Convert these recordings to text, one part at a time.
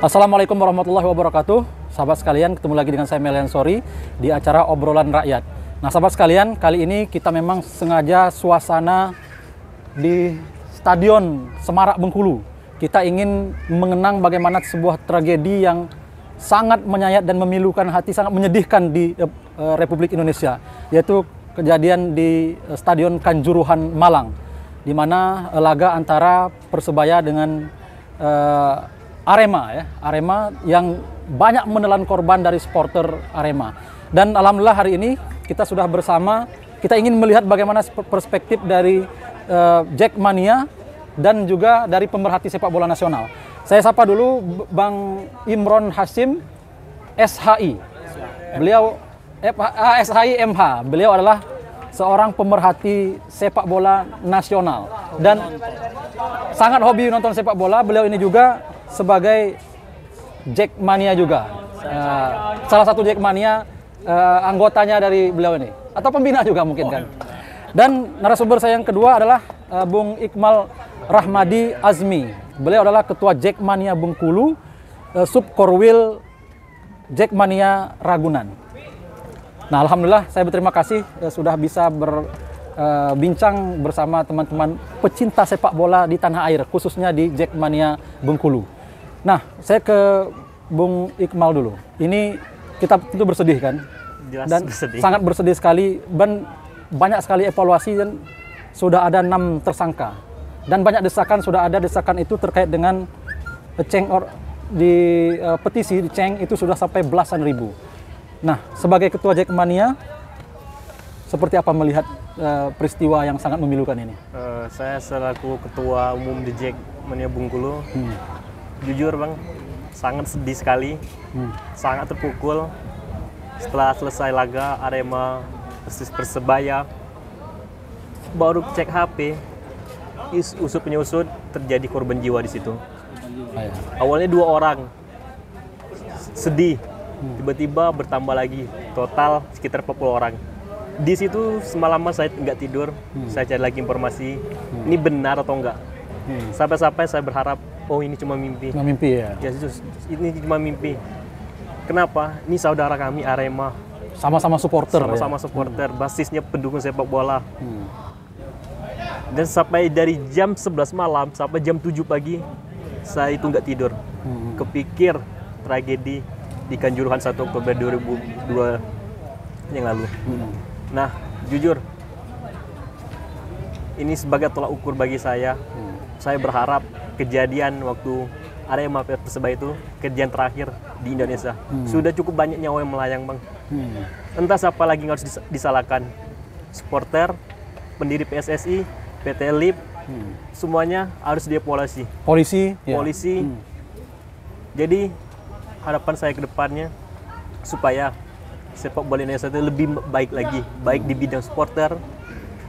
Assalamualaikum warahmatullahi wabarakatuh. Sahabat sekalian, ketemu lagi dengan saya Melian Sori di acara Obrolan Rakyat. Nah, sahabat sekalian, kali ini kita memang sengaja suasana di Stadion Semarak Bengkulu. Kita ingin mengenang bagaimana sebuah tragedi yang sangat menyayat dan memilukan hati, sangat menyedihkan di Republik Indonesia, yaitu kejadian di Stadion Kanjuruhan Malang, di mana laga antara Persebaya dengan Arema yang banyak menelan korban dari supporter Arema. Dan alhamdulillah hari ini kita sudah bersama, kita ingin melihat bagaimana perspektif dari Jackmania dan juga dari pemerhati sepak bola nasional. Saya sapa dulu Bang Imron Hasim, SHI. Beliau SHI MH. Beliau adalah seorang pemerhati sepak bola nasional dan sangat hobi nonton sepak bola. Beliau ini juga sebagai Jackmania juga. Salah satu Jackmania, anggotanya dari beliau ini, atau pembina juga mungkin kan. Dan narasumber saya yang kedua adalah Bung Iqmal Rahmadi Azmi. Beliau adalah ketua Jackmania Bengkulu, Subkorwil Jackmania Ragunan. Nah, alhamdulillah saya berterima kasih sudah bisa berbincang bersama teman-teman pecinta sepak bola di tanah air, khususnya di Jackmania Bengkulu. Nah, saya ke Bung Iqmal dulu. Ini kita tentu bersedih kan? Jelas dan bersedih. Sangat bersedih sekali, dan banyak sekali evaluasi, dan sudah ada 6 tersangka. Dan banyak desakan, sudah ada desakan itu terkait dengan petisi di Ceng itu sudah sampai belasan ribu. Nah, sebagai ketua Jackmania, seperti apa melihat peristiwa yang sangat memilukan ini? Saya selaku ketua umum di Jackmania Bengkulu, jujur Bang, sangat sedih sekali, sangat terpukul setelah selesai laga Arema versus Persebaya. Baru cek HP, usut penyusut terjadi korban jiwa di situ. Awalnya 2 orang, sedih, tiba-tiba bertambah lagi, total sekitar 40 orang. Di situ semalaman saya nggak tidur, saya cari lagi informasi, ini benar atau enggak. Sampai-sampai saya berharap, oh ini cuma mimpi. Cuma mimpi ya? Ya, ini cuma mimpi. Kenapa? Ini saudara kami Arema. Sama-sama supporter. Sama-sama supporter, basisnya pendukung sepak bola. Dan sampai dari jam 11 malam sampai jam 7 pagi, saya itu nggak tidur. Kepikir tragedi di Kanjuruhan 1 Oktober 2002 yang lalu. Nah, jujur, ini sebagai tolak ukur bagi saya. Saya berharap kejadian waktu Arema Persebaya itu kejadian terakhir di Indonesia. Sudah cukup banyak nyawa yang melayang, Bang. Entah siapa lagi yang harus disalahkan. Supporter, pendiri PSSI, PT LIP, semuanya harus dievaluasi. Polisi. Jadi harapan saya ke depannya supaya sepak bola Indonesia itu lebih baik lagi, baik di bidang supporter,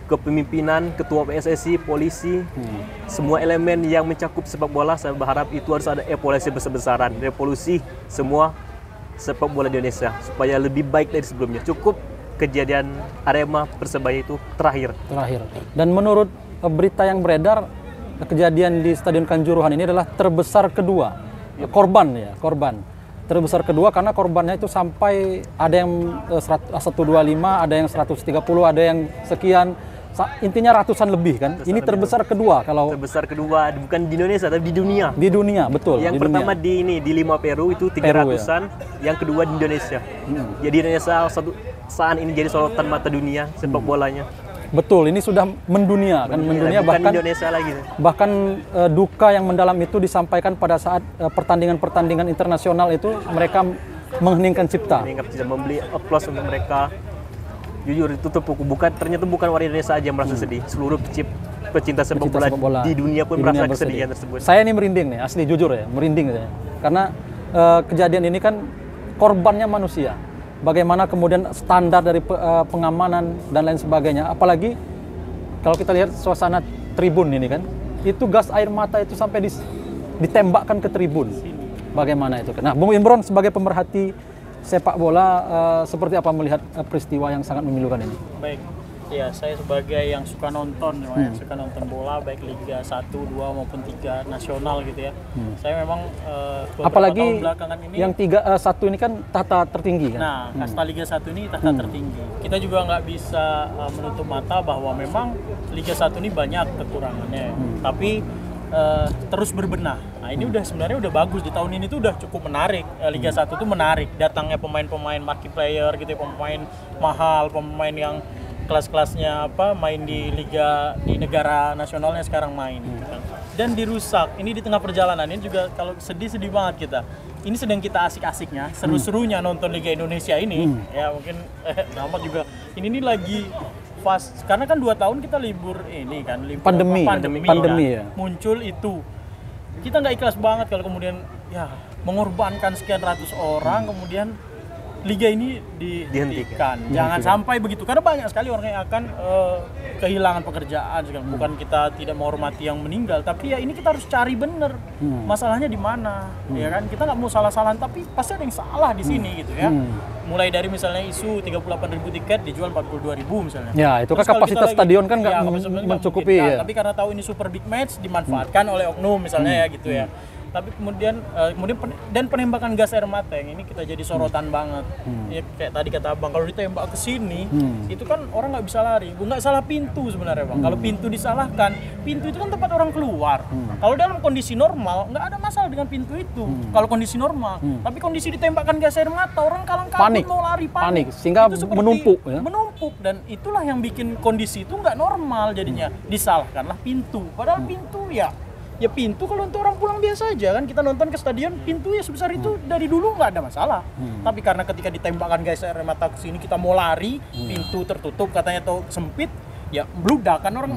kepemimpinan, ketua PSSI, polisi, semua elemen yang mencakup sepak bola. Saya berharap itu harus ada evaluasi besar-besaran, revolusi semua sepak bola di Indonesia supaya lebih baik dari sebelumnya. Cukup kejadian Arema Persebaya itu terakhir. Dan menurut berita yang beredar, kejadian di Stadion Kanjuruhan ini adalah terbesar kedua. Korban. Terbesar kedua karena korbannya itu sampai ada yang 125, ada yang 130, ada yang sekian. Intinya ratusan lebih kan. Ini terbesar kedua kalau terbesar kedua bukan di Indonesia tapi di dunia. Di dunia, betul. Yang pertama di Lima Peru itu 300-an, yang kedua di Indonesia. Jadi Indonesia saat ini jadi sorotan mata dunia sepak bolanya. Betul, ini sudah mendunia kan, mendunia bahkan Indonesia lagi. Bahkan duka yang mendalam itu disampaikan pada saat pertandingan-pertandingan internasional itu mereka mengheningkan cipta. Membeli aplaus untuk mereka. Jujur itu ternyata bukan warga Indonesia aja yang merasa sedih. Seluruh pecinta sepak bola di dunia pun merasa kesedihan tersebut. Saya ini merinding nih, asli jujur ya, merinding saya. Karena kejadian ini kan korbannya manusia. Bagaimana kemudian standar dari pengamanan dan lain sebagainya. Apalagi kalau kita lihat suasana tribun ini kan, itu gas air mata itu sampai ditembakkan ke tribun. Bagaimana itu? Nah, Bung Imron sebagai pemerhati sepak bola, seperti apa melihat peristiwa yang sangat memilukan ini? Baik, Ya, saya sebagai yang suka nonton, yang suka nonton bola baik Liga 1, 2 maupun 3 nasional gitu ya. Saya memang beberapa Apalagi tahun belakangan ini yang 1 ini kan tahta tertinggi kan. Nah, kasta Liga 1 ini tahta tertinggi. Kita juga nggak bisa menutup mata bahwa memang Liga 1 ini banyak kekurangannya. Tapi terus berbenah. Nah, ini sebenarnya udah bagus di tahun ini tuh udah cukup menarik. Liga 1 tuh menarik. Datangnya pemain-pemain marquee player gitu ya, pemain mahal, pemain yang kelas-kelasnya main di liga di negara nasionalnya sekarang main gitu kan. Dan dirusak. Ini di tengah perjalanan ini juga kalau sedih-sedih banget kita. Ini sedang kita asik-asiknya, seru-serunya nonton Liga Indonesia ini. Ya mungkin Rahmat juga ini lagi fast karena kan 2 tahun kita libur ini kan, libur Pandemi kan. ya. Muncul itu. Kita nggak ikhlas banget kalau kemudian ya mengorbankan sekian ratus orang kemudian liga ini dihentikan. Jangan sampai begitu karena banyak sekali orang yang akan kehilangan pekerjaan. Bukan kita tidak menghormati yang meninggal, tapi ya ini kita harus cari bener masalahnya di mana, ya kan? Kita nggak mau salah-salahan, tapi pasti ada yang salah di sini gitu ya. Mulai dari misalnya isu 38.000 tiket dijual 42.000 misalnya. Ya, itu kan kapasitas stadion kan nggak mencukupi ya. Tapi karena tahu ini super big match dimanfaatkan oleh oknum misalnya ya gitu ya. Tapi kemudian dan penembakan gas air mata yang ini kita jadi sorotan banget. Ya, kayak tadi kata Abang, kalau ditembak ke sini itu kan orang nggak bisa lari. Nggak salah pintu sebenarnya Bang. Kalau pintu disalahkan, pintu itu kan tempat orang keluar. Kalau dalam kondisi normal nggak ada masalah dengan pintu itu. Kalau kondisi normal, tapi kondisi ditembakkan gas air mata, orang kalang kabut mau lari panik. Sehingga menumpuk ya. Menumpuk, dan itulah yang bikin kondisi itu nggak normal jadinya. Disalahkanlah pintu. Padahal pintu ya pintu kalau untuk orang pulang biasa aja kan, kita nonton ke stadion pintu ya sebesar itu dari dulu nggak ada masalah. Tapi karena ketika ditembakkan gas air mata ke sini kita mau lari, pintu tertutup katanya atau sempit, ya bludak kan, orang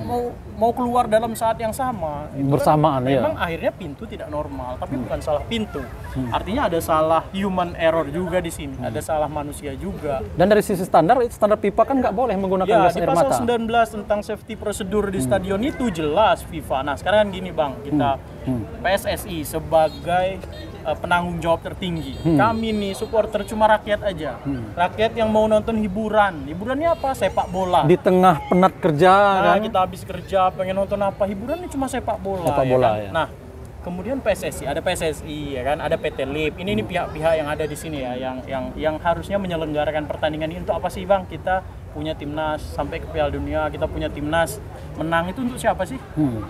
mau keluar dalam saat yang sama. Itu bersamaan kan, ya. memang akhirnya pintu tidak normal, tapi bukan salah pintu. Artinya ada salah human error juga di sini, ada salah manusia juga. Dan dari sisi standar FIFA kan nggak boleh menggunakan gas air mata. Di pasal 19 tentang safety prosedur di stadion itu jelas FIFA. Nah sekarang kan gini Bang, kita PSSI sebagai penanggung jawab tertinggi. Kami nih supporter cuma rakyat aja. Rakyat yang mau nonton hiburan. Hiburannya apa? Sepak bola. Di tengah penat kerja kan. Kita habis kerja pengen nonton apa? Hiburannya cuma sepak bola. Sepak bola kan? ya. Nah, kemudian PSSI, ada PSSI ya kan, ada PT LIP. Ini pihak-pihak yang ada di sini ya, yang harusnya menyelenggarakan pertandingan ini untuk apa sih Bang? Kita punya timnas sampai ke Piala Dunia, kita punya timnas menang itu untuk siapa sih?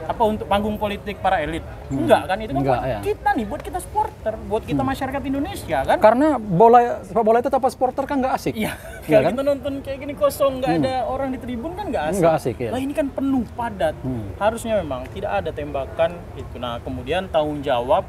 Apa untuk panggung politik para elit? Enggak kan, itu kan buat kita nih, buat kita supporter, buat kita masyarakat Indonesia kan. Karena sepak bola itu tanpa supporter kan nggak asik. Iya. Kalau kita nonton kayak gini kosong, nggak ada orang di tribun kan nggak asik. Nggak asik ya. Lah ini kan penuh padat. Harusnya memang tidak ada tembakan itu. Nah kemudian tanggung jawab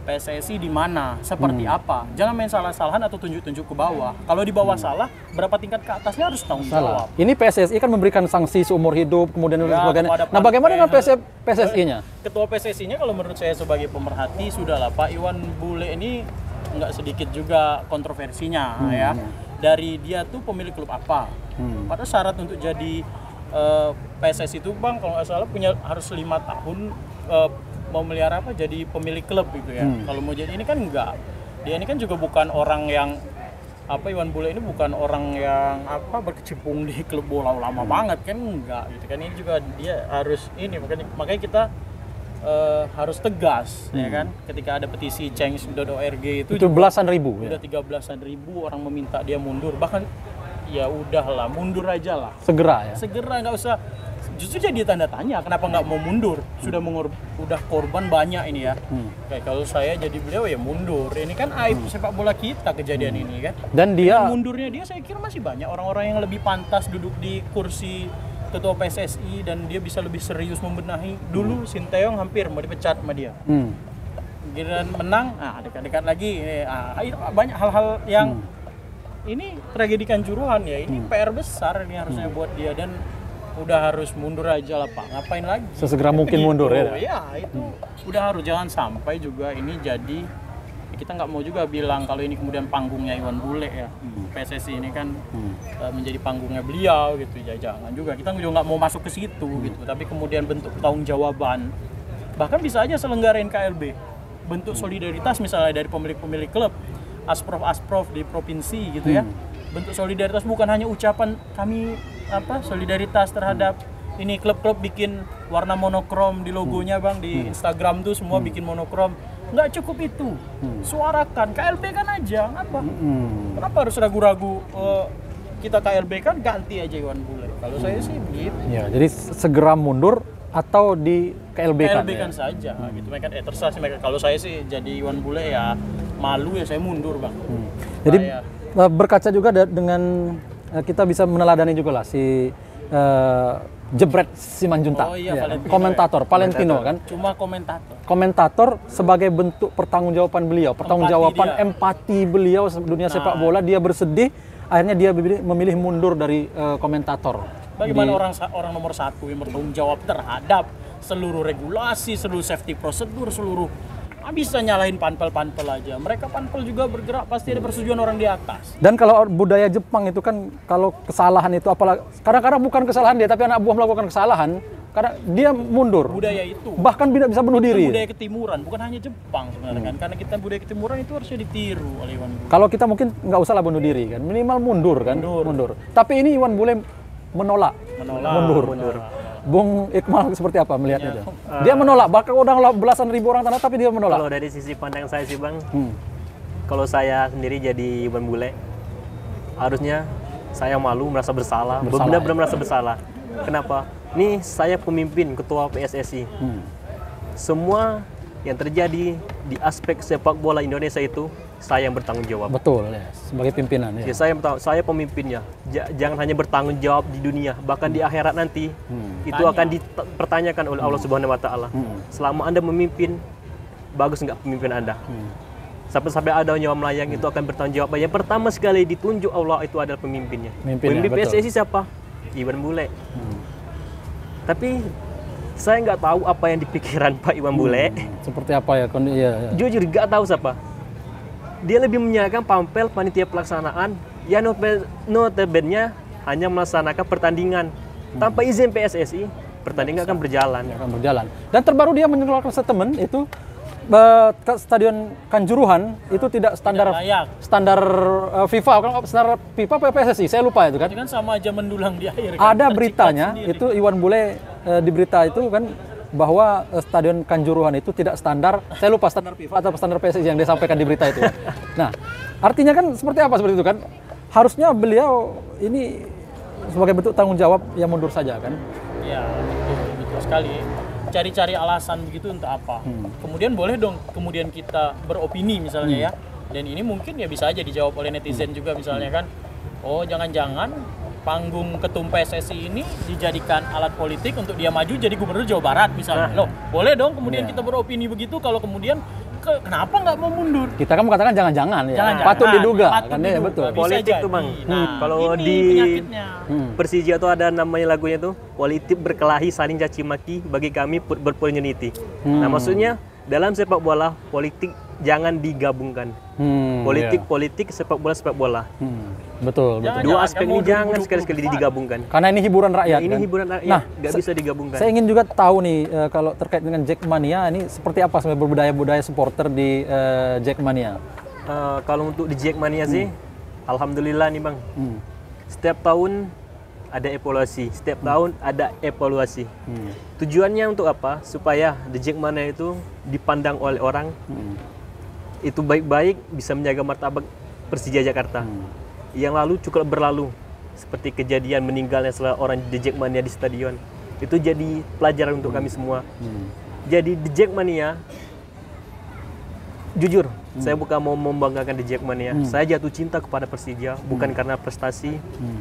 PSSI di mana, seperti apa. Jangan main salah-salahan atau tunjuk-tunjuk ke bawah. Kalau di bawah salah, berapa tingkat ke atasnya harus tanggung jawab. Ini PSSI kan memberikan sanksi seumur hidup, kemudian sebagainya. Nah bagaimana dengan PSSI-nya? Ketua PSSI-nya kalau menurut saya sebagai pemerhati, sudahlah Pak Iwan Bule ini nggak sedikit juga kontroversinya ya. Dari dia tuh pemilik klub apa. Pada syarat untuk jadi PSSI itu Bang, kalau nggak salah harus 5 tahun mau melihara jadi pemilik klub gitu ya. Kalau mau jadi ini kan enggak. Dia ini kan juga bukan orang yang Iwan Bule ini bukan orang yang berkecimpung di klub bola lama banget kan, enggak gitu kan. Ini juga dia harus ini, makanya kita harus tegas ya kan. Ketika ada petisi change.org itu belasan ribu udah 13-an ribu orang meminta dia mundur, bahkan ya udahlah mundur aja lah. Segera nggak usah. Justru jadi tanda tanya kenapa nggak mau mundur, udah korban banyak ini ya. Kayak kalau saya jadi beliau ya mundur, ini kan aib sepak bola kita kejadian ini kan. Dan dia mundurnya dia saya kira masih banyak orang-orang yang lebih pantas duduk di kursi ketua PSSI dan dia bisa lebih serius membenahi. Dulu Sinteyong hampir mau dipecat sama dia. Giliran menang, dekat-dekat lagi. Banyak hal-hal yang ini tragedi Kanjuruhan ya. Ini PR besar ini harusnya buat dia, dan udah harus mundur aja lah Pak, ngapain lagi? Sesegera mungkin mundur ya? Ya itu udah harus, jangan sampai juga ini jadi, kita nggak mau juga bilang kalau ini kemudian panggungnya Iwan Bule ya. PSSI ini kan menjadi panggungnya beliau gitu ya, jangan juga, kita juga nggak mau masuk ke situ gitu. Tapi kemudian bentuk tanggung jawaban, bahkan bisa aja selenggarain KLB, bentuk solidaritas misalnya dari pemilik-pemilik klub, asprof di provinsi gitu ya. Bentuk solidaritas bukan hanya ucapan kami solidaritas terhadap ini klub-klub bikin warna monokrom di logonya bang di Instagram tuh semua bikin monokrom. Nggak cukup itu, suarakan KLB kan aja, kenapa harus ragu-ragu? Kita KLB kan ganti aja Iwan Bule. Kalau saya sih begitu. Ya, jadi segera mundur atau di KLB kan? KLB kan saja, gitu mereka terserah sih mereka. Kalau saya sih jadi Iwan Bule ya malu ya saya mundur bang. Jadi berkaca juga dengan kita bisa meneladani juga lah si jebret Simanjuntak, komentator Valentino kan. Cuma komentator. Komentator sebagai bentuk pertanggungjawaban beliau, pertanggungjawaban empati beliau dunia sepak bola, dia bersedih, akhirnya dia memilih mundur dari komentator. Bagaimana orang nomor satu yang bertanggung jawab terhadap seluruh regulasi, seluruh safety prosedur, seluruh bisa nyalahin panpel aja. Mereka panpel juga bergerak, pasti ada persetujuan orang di atas. Dan kalau budaya Jepang itu kan, kalau kesalahan itu apalagi kadang-kadang bukan kesalahan dia, tapi anak buah melakukan kesalahan, karena dia mundur. Budaya itu. Bahkan tidak bisa bunuh diri. Budaya ketimuran, bukan hanya Jepang sebenarnya kan. Karena kita budaya ketimuran itu harusnya ditiru oleh Iwan Bule. Kalau kita mungkin nggak usah lah bunuh diri kan, minimal mundur kan. Mundur. Tapi ini Iwan Bule menolak. Mundur. Bung Iqmal seperti apa melihatnya? Dia menolak, bahkan udah belasan ribu orang tanah tapi dia menolak. Kalau dari sisi pandang saya sih bang, kalau saya sendiri jadi Iwan Bule, harusnya saya malu, merasa bersalah, benar-benar merasa bersalah. Kenapa? Ini saya pemimpin ketua PSSI. Semua yang terjadi di aspek sepak bola Indonesia itu saya yang bertanggung jawab. Betul ya, sebagai pimpinan ya. Saya pemimpinnya. Jangan hanya bertanggung jawab di dunia, bahkan di akhirat nanti itu akan dipertanyakan oleh Allah Subhanahu wa taala. Selama Anda memimpin, bagus nggak pemimpin Anda? Sampai ada nyawa melayang itu akan bertanggung jawab. Yang pertama sekali ditunjuk Allah itu adalah pemimpinnya. Pemimpin PSSI siapa? Iwan Bule. Tapi saya nggak tahu apa yang dipikiran Pak Iwan Bule. Seperti apa ya? Jujur nggak tahu siapa. Dia lebih menyerahkan pampel panitia pelaksanaan yang notabene hanya melaksanakan pertandingan tanpa izin PSSI. Pertandingan akan berjalan. Dan terbaru dia mengeluarkan statement itu Stadion Kanjuruhan itu tidak standar FIFA, standar FIFA PSSI, saya lupa itu kan. Itu kan sama aja mendulang di air. Kan? Ada beritanya itu Iwan Bule di berita itu kan bahwa Stadion Kanjuruhan itu tidak standar, saya lupa standar FIFA atau standar PSSI yang disampaikan di berita itu. Nah, artinya kan seperti apa seperti itu kan? Harusnya beliau ini sebagai bentuk tanggung jawab yang mundur saja kan? Iya, betul sekali. Cari-cari alasan begitu untuk apa? Kemudian boleh dong kemudian kita beropini misalnya ya. Dan ini mungkin ya bisa aja dijawab oleh netizen juga misalnya kan. Oh, jangan-jangan panggung ketum PSSI ini dijadikan alat politik untuk dia maju jadi gubernur Jawa Barat misalnya. Loh, boleh dong kemudian kita beropini begitu kalau kemudian kenapa nggak mau mundur? Kita kan mengatakan jangan-jangan ya. Patut diduga. Kan ya betul. Politik tuh bang. Kalau di Persija tuh ada namanya lagunya tuh politik berkelahi saling caci maki bagi kami berpolitik. Nah maksudnya dalam sepak bola politik jangan digabungkan. Politik sepak bola. Betul. Dua aspek ini jangan sekali-sekali digabungkan. Karena ini hiburan rakyat. Ini hiburan rakyat, nggak bisa digabungkan. Saya ingin juga tahu nih kalau terkait dengan Jackmania ini seperti apa sebenarnya budaya supporter di Jackmania? Kalau untuk di Jackmania sih, alhamdulillah nih bang. Setiap tahun ada evaluasi. Tujuannya untuk apa? Supaya di Jackmania itu dipandang oleh orang itu baik-baik, bisa menjaga martabat Persija Jakarta. Yang lalu cukup berlalu, seperti kejadian meninggalnya seorang di Jackmania di stadion. Itu jadi pelajaran untuk kami semua. Jadi di Jackmania, jujur, saya bukan mau membanggakan di Jackmania. Saya jatuh cinta kepada Persija, bukan karena prestasi.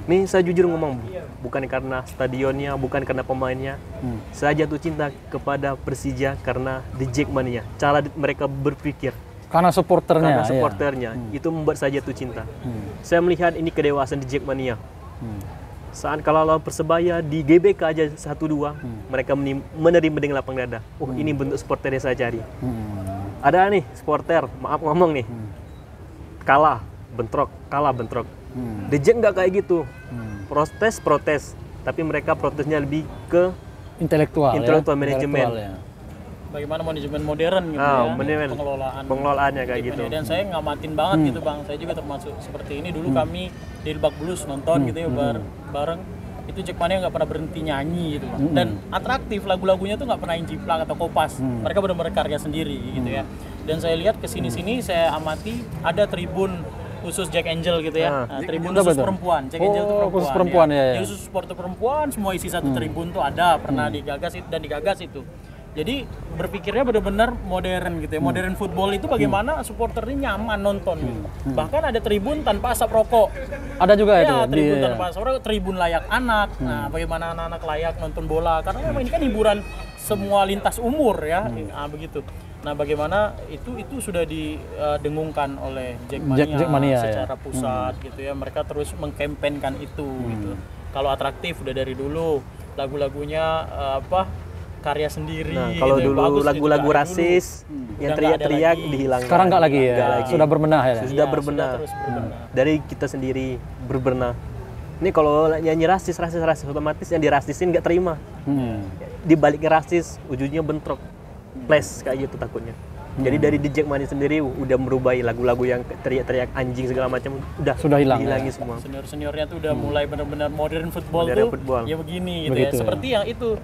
Nih saya jujur ngomong, bukan karena stadionnya, bukan karena pemainnya. Saya jatuh cinta kepada Persija karena di Jackmania. Cara mereka berpikir. Karena supporternya. Itu membuat saya jatuh cinta. Saya melihat ini kedewasaan di Jackmania. Saat kalau lawan Persebaya di GBK aja 1-2, mereka menerima dengan lapang dada. Oh ini bentuk supporter yang saya cari. Ada nih supporter, maaf ngomong nih, kalah bentrok. The Jack nggak kayak gitu. Protes, tapi mereka protesnya lebih ke intelektual manajemen. Ya. Bagaimana manajemen modern gitu pengelolaannya kayak gitu. Dan saya ngamatin banget gitu bang. Saya juga termasuk seperti ini. Dulu kami di Lebak Bulus nonton gitu ya bareng. itu Jackmania nggak pernah berhenti nyanyi gitu Bang. Dan atraktif, lagu-lagunya tuh nggak pernah jiplak atau kopas. Mereka benar-benar karya sendiri gitu ya. Dan saya lihat kesini-sini saya amati ada tribun khusus Jack Angel gitu ya. Tribun khusus perempuan. Jack Angel itu perempuan. Khusus perempuan ya. Jadi khusus supporter perempuan, semua isi satu tribun tuh ada, pernah digagas itu. Jadi berpikirnya benar-benar modern gitu ya. Modern football itu bagaimana supporternya nyaman nonton gitu. Bahkan ada tribun tanpa asap rokok. Ada juga itu. Ya, tribun tanpa asap rokok, tribun layak anak. Nah, bagaimana anak-anak layak nonton bola karena memang ini kan hiburan semua lintas umur ya. Nah, begitu. Nah, bagaimana itu sudah didengungkan oleh Jackmania secara pusat gitu ya. Mereka terus mengkampanyekan itu gitu. Kalau atraktif udah dari dulu, lagu-lagunya karya sendiri. Nah, kalau gitu. dulu lagu-lagu rasis yang teriak-teriak dihilangkan. Sekarang nggak lagi ya. Sudah berbenah ya. Sudah berbenah. Sudah terus berbenah. Dari kita sendiri berbenah. Ini kalau nyanyi rasis otomatis yang dirasisin nggak terima. Di balik rasis ujungnya bentrok. Flash kayak gitu takutnya. Jadi dari The Jackmania sendiri udah merubah lagu-lagu yang teriak-teriak anjing segala macam sudah hilang semua. Senior-seniornya tuh udah mulai benar-benar modern football. Ya begini gitu ya. Seperti yang itu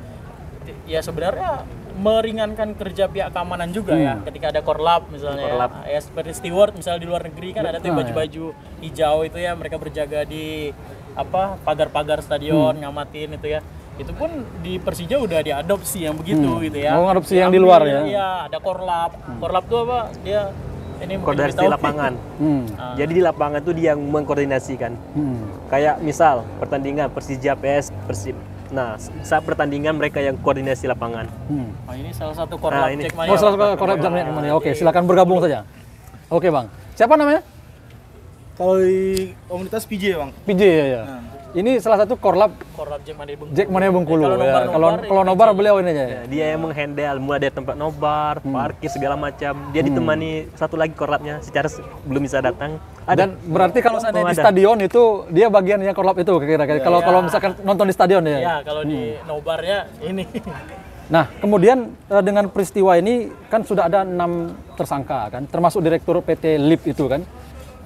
ya sebenarnya meringankan kerja pihak keamanan juga ya. Ketika ada korlap misalnya ya seperti steward misalnya di luar negeri kan ada tuh baju-baju hijau itu ya, mereka berjaga di pagar-pagar stadion ngamatin itu ya. Itu pun di Persija udah diadopsi yang begitu gitu ya. Adopsi yang di luar ya. Iya, ada korlap. Korlap tuh apa? Dia ini koordinasi lapangan. Jadi di lapangan tuh dia yang mengkoordinasikan. Kayak misal pertandingan Persija PS Persib. Nah, saat pertandingan mereka yang koordinasi lapangan. Ini salah satu korlap Jackmania. Salah satu korlap Jackmania. Oke, silakan bergabung saja. Oke, Bang. Siapa namanya? Kalau di komunitas PJ, Bang. PJ ya. Ini salah satu korlap Jackmania Bengkulu. Kalau nobar beliau ini aja. Ya, dia yang menghandle mulai dari tempat nobar, parkir segala macam. Dia ditemani satu lagi korlapnya secara belum bisa datang. Dan berarti kalau di stadion itu dia bagian yang korlap itu kira-kira. Kalau misalkan nonton di stadion ya. Ya, kalau di nobarnya ini. Nah, kemudian dengan peristiwa ini kan sudah ada 6 tersangka kan, termasuk direktur PT LIP itu kan.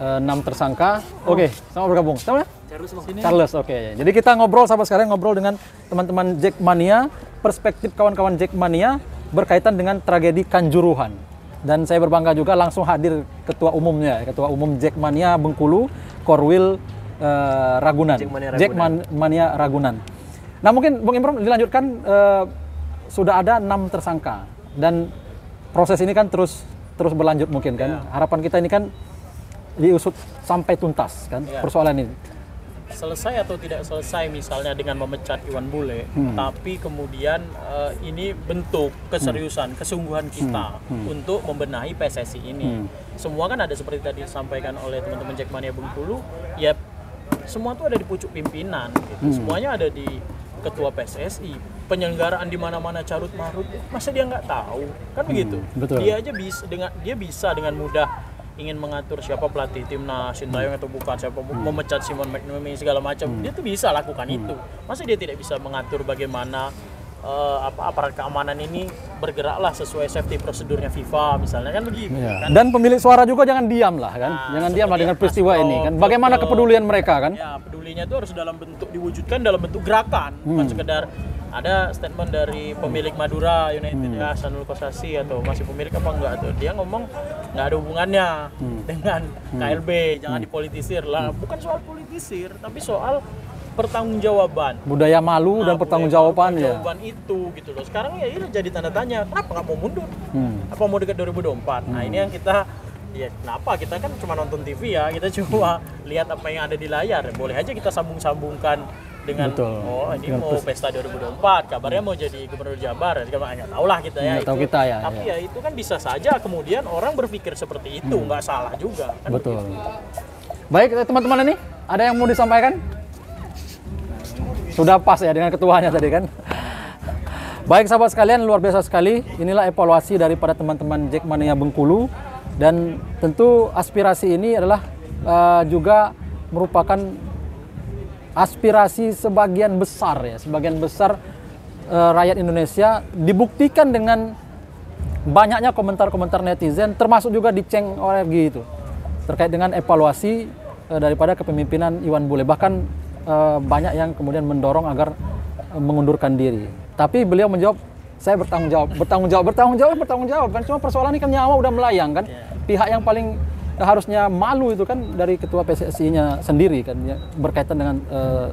6 tersangka. Oke, sama bergabung. Sama? Charles, oke. Jadi kita ngobrol sampai sekarang dengan teman-teman Jackmania, perspektif kawan-kawan Jackmania berkaitan dengan tragedi Kanjuruhan. Dan saya berbangga juga langsung hadir ketua umumnya, ketua umum Jackmania Bengkulu, Korwil Ragunan. Jackmania Ragunan. Nah, mungkin Bung Imron dilanjutkan, sudah ada 6 tersangka dan proses ini kan terus berlanjut mungkin kan. Harapan kita ini kan diusut sampai tuntas kan persoalan ini. Selesai atau tidak selesai misalnya dengan memecat Iwan Bule, tapi kemudian ini bentuk keseriusan, kesungguhan kita untuk membenahi PSSI ini. Semua kan ada seperti tadi disampaikan oleh teman-teman Jackmania Bengkulu, ya semua tuh ada di pucuk pimpinan, gitu. Semuanya ada di ketua PSSI. Penyelenggaraan di mana-mana carut marut, masa dia nggak tahu? Kan begitu. Betul. Dia bisa dengan mudah ingin mengatur siapa pelatih timnas Sintayong atau bukan, siapa memecat Simon McManamy segala macam, dia tuh bisa lakukan itu. Masa dia tidak bisa mengatur bagaimana aparat keamanan ini bergeraklah sesuai safety prosedurnya FIFA misalnya kan begitu. Kan? Dan pemilik suara juga jangan diam lah kan, jangan diam lah dengan peristiwa ini kan. Bagaimana kepedulian mereka kan? Ya, pedulinya itu harus diwujudkan dalam bentuk gerakan, bukan sekedar ada statement dari pemilik Madura United ya, Sanul Kosasi atau masih pemilik apa enggak tuh, dia ngomong nggak ada hubungannya dengan KLB, jangan dipolitisir lah. Bukan soal politisir, tapi soal pertanggungjawaban, budaya malu dan pertanggungjawaban ya. Pertanggungjawaban itu gitu loh. Sekarang ya ini jadi tanda tanya, kenapa nggak mau mundur? Apa mau dekat 2024? Nah ini yang kita ya kenapa kita kan cuma nonton TV ya, kita cuma lihat apa yang ada di layar. Boleh aja kita sambung-sambungkan dengan ini dengan mau pesta 2024, kabarnya mau jadi gubernur Jabar, nggak tahu lah kita ya. Tahu kita ya. Tapi ya itu kan bisa saja kemudian orang berpikir seperti itu, nggak salah juga. Kan betul. Begitu. Baik teman-teman, ini ada yang mau disampaikan? Sudah pas ya dengan ketuanya tadi kan. Baik sahabat sekalian, luar biasa sekali. Inilah evaluasi daripada teman-teman Jackmania Bengkulu, dan tentu aspirasi ini adalah juga merupakan aspirasi sebagian besar rakyat Indonesia, dibuktikan dengan banyaknya komentar-komentar netizen, termasuk juga di Ceng ORG itu terkait dengan evaluasi daripada kepemimpinan Iwan Bule. Bahkan banyak yang kemudian mendorong agar mengundurkan diri. Tapi beliau menjawab, saya bertanggung jawab. Kan cuma persoalan ini kan nyawa udah melayang kan. Pihak yang paling harusnya malu itu kan dari ketua PSSI-nya sendiri kan ya, berkaitan dengan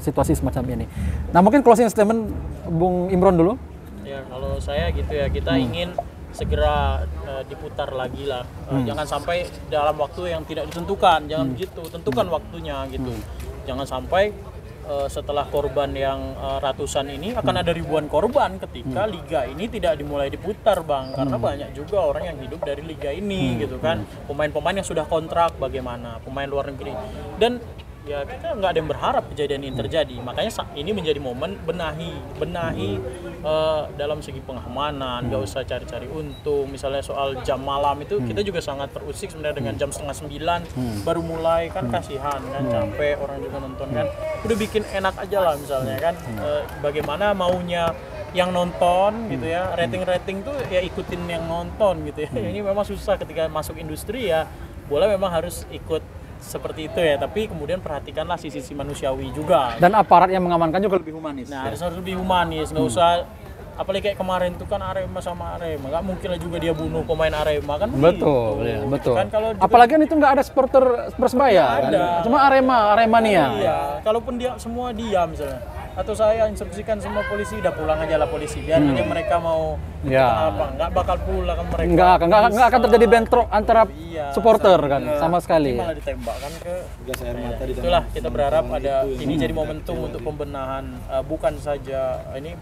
situasi semacam ini. Nah mungkin closing statement Bung Imron dulu. Ya kalau saya gitu ya, kita ingin segera diputar lagi lah. Jangan sampai dalam waktu yang tidak ditentukan, jangan begitu, tentukan waktunya gitu. Jangan sampai setelah korban yang ratusan ini akan ada ribuan korban ketika liga ini tidak dimulai diputar, Bang, karena banyak juga orang yang hidup dari liga ini gitu kan, pemain-pemain yang sudah kontrak bagaimana, pemain luar negeri, dan ya kita nggak ada yang berharap kejadian ini terjadi. Makanya ini menjadi momen benahi dalam segi pengamanan, nggak usah cari-cari untung. Misalnya soal jam malam itu kita juga sangat terusik sebenarnya, dengan jam 8:30 baru mulai kan, kasihan kan, capek orang juga nonton kan. Udah bikin enak aja lah misalnya kan, bagaimana maunya yang nonton gitu ya, rating tuh ya ikutin yang nonton gitu ya. Ini memang susah ketika masuk industri ya, bola memang harus ikut seperti itu ya, tapi kemudian perhatikanlah sisi manusiawi juga. Dan aparat yang mengamankan juga lebih humanis. Nah, harus lebih humanis, nggak usah apalagi kayak kemarin itu kan Arema sama Arema, nggak mungkin lah juga dia bunuh pemain Arema kan. Betul, ya, betul. Kan, kalau apalagi kan itu nggak ada supporter Persebaya kan. Cuma Aremania. Iya, kalaupun dia semua diam misalnya, atau saya instruksikan semua polisi udah pulang aja lah polisi, biar aja mereka mau apa, nggak bakal pulang kan mereka. Nggak akan terjadi bentrok antara supporter kan, sama sekali. Malah ditembak kan ke gas air mata di itulah kita berharap ada ini jadi momentum untuk pembenahan, bukan saja ini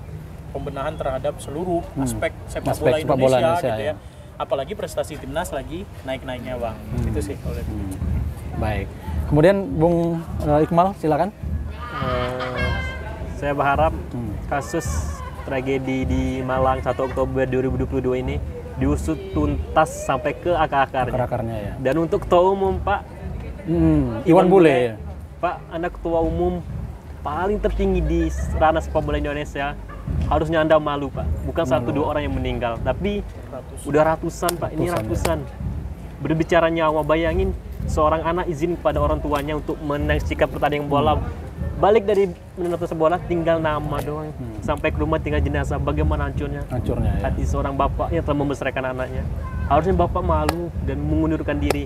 pembenahan terhadap seluruh aspek sepak bola Indonesia gitu ya. Apalagi prestasi timnas lagi naik-naiknya, Bang. Itu sih kalau Baik. Kemudian Bung Iqmal silakan. Saya berharap kasus tragedi di Malang 1 Oktober 2022 ini diusut tuntas sampai ke akar-akarnya. Ya. Dan untuk ketua umum Pak Iwan Bule. Pak, Anda ketua umum paling tertinggi di ranah sepak bola Indonesia. Harusnya Anda malu, Pak. Bukan 1-2 orang yang meninggal, tapi udah ratusan, Pak. Ini ratusan. Berbicara nyawa, bayangin seorang anak izin kepada orang tuanya untuk menyaksikan pertandingan bola. Balik dari menonton bola tinggal nama doang, sampai ke rumah tinggal jenazah. Bagaimana hancurnya ya. hati seorang bapak yang telah membesarkan anaknya. Harusnya bapak malu dan mengundurkan diri.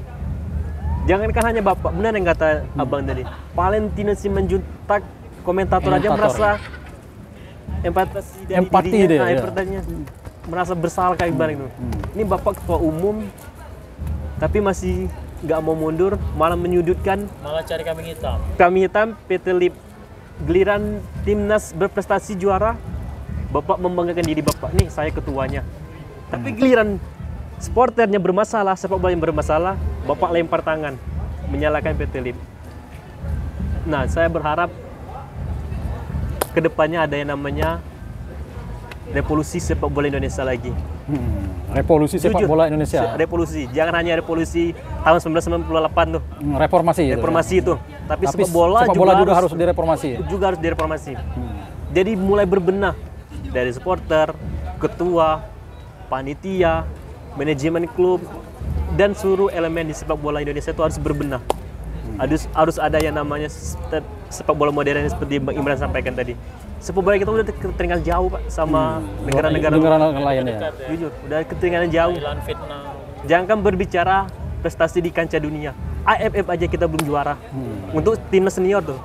Jangankan hanya bapak, benar yang kata abang tadi, Valentino Simanjuntak komentator aja merasa empati dirinya, merasa bersalah kayak ibarat itu. Ini bapak ketua umum tapi masih nggak mau mundur, malah menyudutkan, malah cari kambing hitam. Kambing hitam PT Lip. Giliran timnas berprestasi juara, bapak membanggakan diri bapak, nih saya ketuanya. Tapi giliran supporternya bermasalah, sepak bola yang bermasalah, bapak lempar tangan, menyalahkan PT Lip. Nah, saya berharap kedepannya ada yang namanya revolusi sepak bola Indonesia lagi. Revolusi sepak bola Indonesia. Revolusi, jangan hanya revolusi tahun 1998 tuh. Reformasi. Reformasi itu. Tapi sepak bola juga harus direformasi. Juga harus direformasi. Jadi mulai berbenah dari supporter, ketua, panitia, manajemen klub, dan seluruh elemen di sepak bola Indonesia itu harus berbenah. Harus ada yang namanya sepak bola modern seperti Bang Imran sampaikan tadi. Sepak bola kita udah ketinggalan jauh, Pak, sama negara-negara lain ya. Jujur, udah ketinggalan jauh. Jangan berbicara prestasi di kancah dunia. AFF aja kita belum juara. Untuk timnas senior tuh.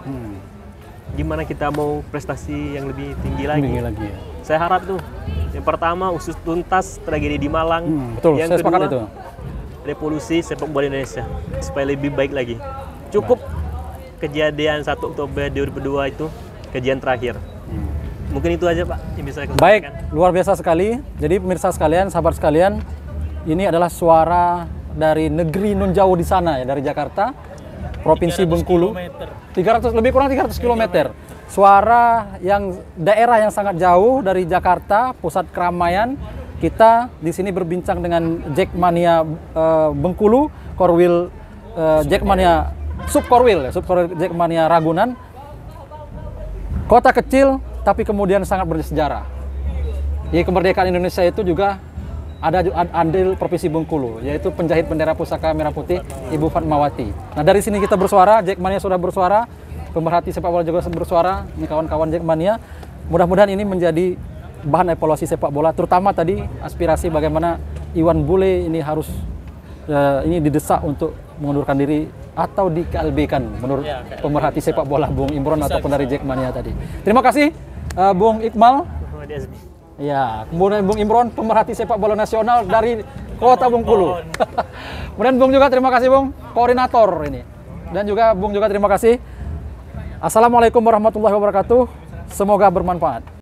Gimana kita mau prestasi yang lebih tinggi lagi? Ya. Saya harap tuh, yang pertama usut tuntas tragedi di Malang. Betul, yang saya sepakat itu. Revolusi sepak bola Indonesia supaya lebih baik lagi. Cukup kejadian 1 Oktober 2002 itu kejadian terakhir. Mungkin itu aja, Pak, yang bisa saya Baik, luar biasa sekali. Jadi pemirsa sekalian, sahabat sekalian, ini adalah suara dari negeri nun jauh di sana ya, dari Jakarta, Provinsi Bengkulu. 300 lebih kurang 300 km. Suara yang daerah yang sangat jauh dari Jakarta, pusat keramaian. Kita di sini berbincang dengan Jackmania Bengkulu, Korwil Jackmania Subkorwil Jackmania Ragunan. Kota kecil tapi kemudian sangat bersejarah. Di kemerdekaan Indonesia itu juga ada andil Provinsi Bengkulu, yaitu penjahit bendera pusaka merah putih Ibu Fatmawati. Nah, dari sini kita bersuara, Jackmania sudah bersuara. pemerhati sepak bola juga bersuara, ini kawan-kawan Jackmania. Mudah-mudahan ini menjadi bahan evaluasi sepak bola, terutama tadi aspirasi bagaimana Iwan Bule ini harus ini didesak untuk mengundurkan diri atau di KLB-kan menurut pemerhati sepak bola Bung Imron ataupun dari Jackmania tadi. Terima kasih Bung Iqmal. Ya, kemudian Bung Imron pemerhati sepak bola nasional dari Kota Bengkulu. Kemudian Bung juga terima kasih Bung, koordinator ini. Dan juga Bung juga terima kasih. Assalamualaikum warahmatullahi wabarakatuh. Semoga bermanfaat.